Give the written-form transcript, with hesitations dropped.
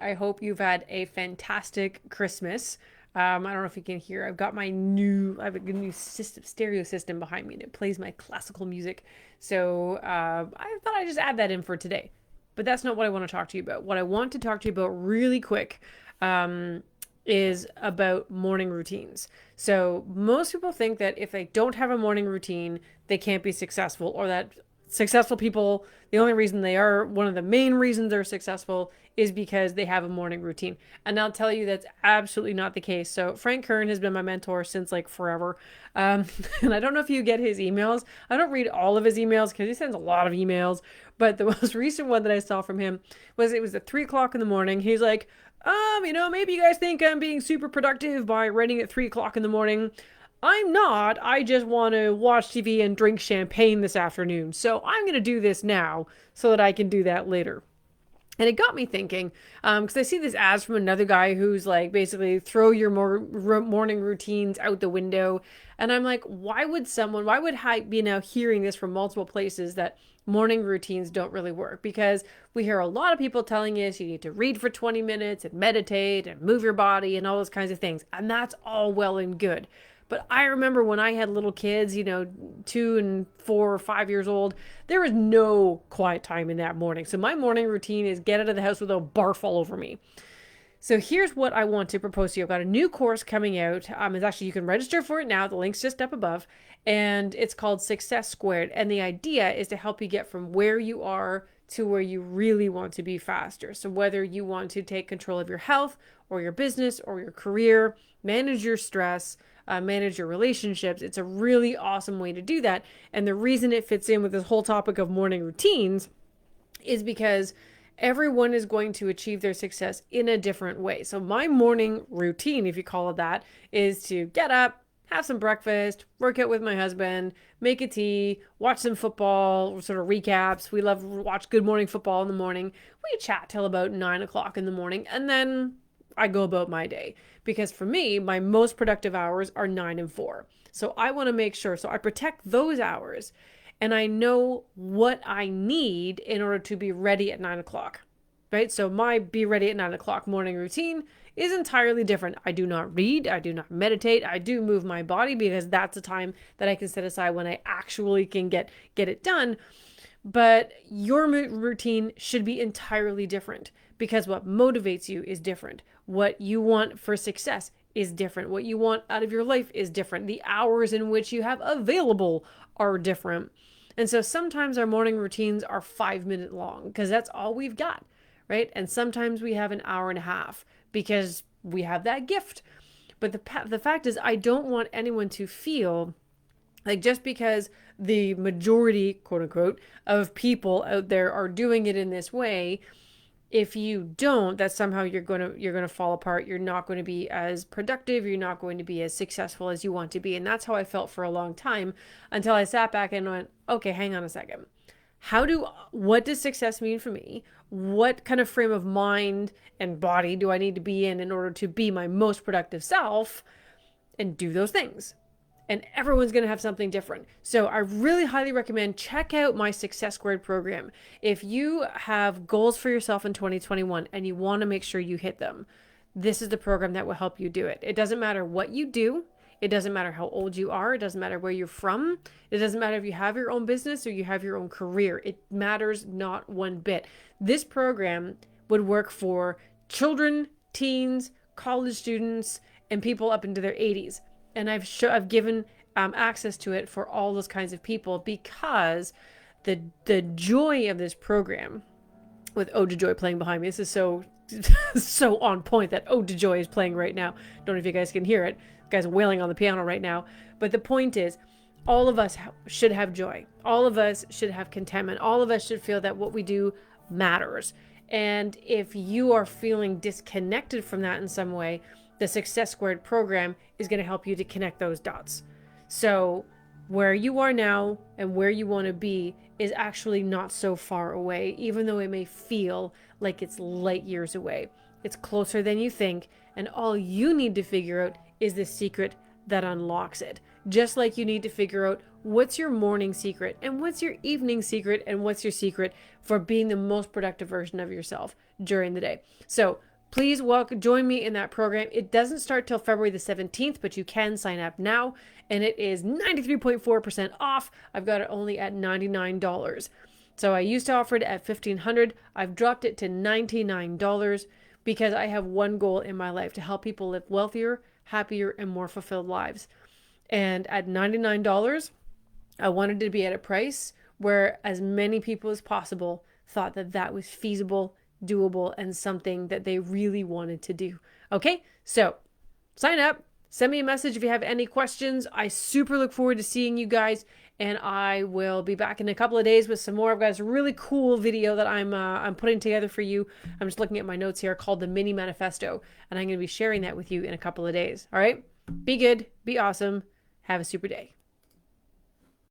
I hope you've had a fantastic Christmas. I don't know if you can hear. I have a new system, stereo system behind me, and it plays my classical music. So I thought I'd just add that in for today. But that's not what I want to talk to you about. What I want to talk to you about really quick um, is about morning routines. So most people think that if they don't have a morning routine, they can't be successful, or that successful people, the only reason they are, one of the main reasons they're successful is because they have a morning routine. And I'll tell you that's absolutely not the case. So Frank Kern has been my mentor since like forever. And I don't know if you get his emails. I don't read all of his emails because he sends a lot of emails. But the most recent one that I saw from him was at 3 o'clock in the morning. He's like, maybe you guys think I'm being super productive by writing at 3 o'clock in the morning. I'm not. I just want to watch TV and drink champagne this afternoon. So I'm going to do this now so that I can do that later. And it got me thinking, because I see this ads from another guy who's like, basically throw your morning routines out the window. And I'm like, why would I be now hearing this from multiple places that morning routines don't really work? Because we hear a lot of people telling us you need to read for 20 minutes and meditate and move your body and all those kinds of things. And that's all well and good. But I remember when I had little kids, 2 and 4 or 5 years old, there was no quiet time in that morning. So my morning routine is get out of the house with a barf all over me. So here's what I want to propose to you. I've got a new course coming out. It's actually, you can register for it now. The link's just up above. And it's called Success Squared. And the idea is to help you get from where you are to where you really want to be faster. So whether you want to take control of your health or your business or your career, manage your stress, manage your relationships, it's a really awesome way to do that. And the reason it fits in with this whole topic of morning routines is because everyone is going to achieve their success in a different way. So my morning routine, if you call it that, is to get up, have some breakfast, work out with my husband, make a tea, watch some football, sort of recaps. We love to watch Good Morning Football in the morning. We chat till about 9 o'clock in the morning, and then I go about my day. Because for me, my most productive hours are 9 and 4. So I want to make sure, so I protect those hours, and I know what I need in order to be ready at 9 o'clock, right? So my be ready at 9 o'clock morning routine is entirely different. I do not read, I do not meditate, I do move my body because that's a time that I can set aside when I actually can get it done. But your routine should be entirely different because what motivates you is different. What you want for success is different. What you want out of your life is different. The hours in which you have available are different. And so sometimes our morning routines are 5 minutes long because that's all we've got, right? And sometimes we have an hour and a half because we have that gift. But the fact is, I don't want anyone to feel like just because the majority, quote unquote, of people out there are doing it in this way, if you don't, that somehow you're going to fall apart. You're not going to be as productive. You're not going to be as successful as you want to be. And that's how I felt for a long time until I sat back and went, okay, hang on a second. What does success mean for me? What kind of frame of mind and body do I need to be in order to be my most productive self and do those things? And everyone's going to have something different. So I really highly recommend check out my Success Squared program. If you have goals for yourself in 2021 and you want to make sure you hit them, this is the program that will help you do it. It doesn't matter what you do. It doesn't matter how old you are. It doesn't matter where you're from. It doesn't matter if you have your own business or you have your own career. It matters not one bit. This program would work for children, teens, college students, and people up into their 80s. And I've given access to it for all those kinds of people because the joy of this program, with Ode to Joy playing behind me, this is so so on point that Ode to Joy is playing right now. Don't know if you guys can hear it. The guy's wailing on the piano right now. But the point is, all of us should have joy. All of us should have contentment. All of us should feel that what we do matters. And if you are feeling disconnected from that in some way, the Success Squared program is going to help you to connect those dots. So where you are now and where you want to be is actually not so far away, even though it may feel like it's light years away. It's closer than you think, and all you need to figure out is the secret that unlocks it. Just like you need to figure out what's your morning secret and what's your evening secret and what's your secret for being the most productive version of yourself during the day. So please join me in that program. It doesn't start till February the 17th, but you can sign up now, and it is 93.4% off. I've got it only at $99. So I used to offer it at $1,500. I've dropped it to $99 because I have one goal in my life: to help people live wealthier, happier, and more fulfilled lives. And at $99, I wanted to be at a price where as many people as possible thought that that was feasible, doable, and something that they really wanted to do. Okay, so sign up, send me a message if you have any questions. I super look forward to seeing you guys, and I will be back in a couple of days with some more. I've got a really cool video that I'm putting together for you. I'm just looking at my notes here, called the Mini Manifesto, and I'm going to be sharing that with you in a couple of days. All right, be good, be awesome, have a super day.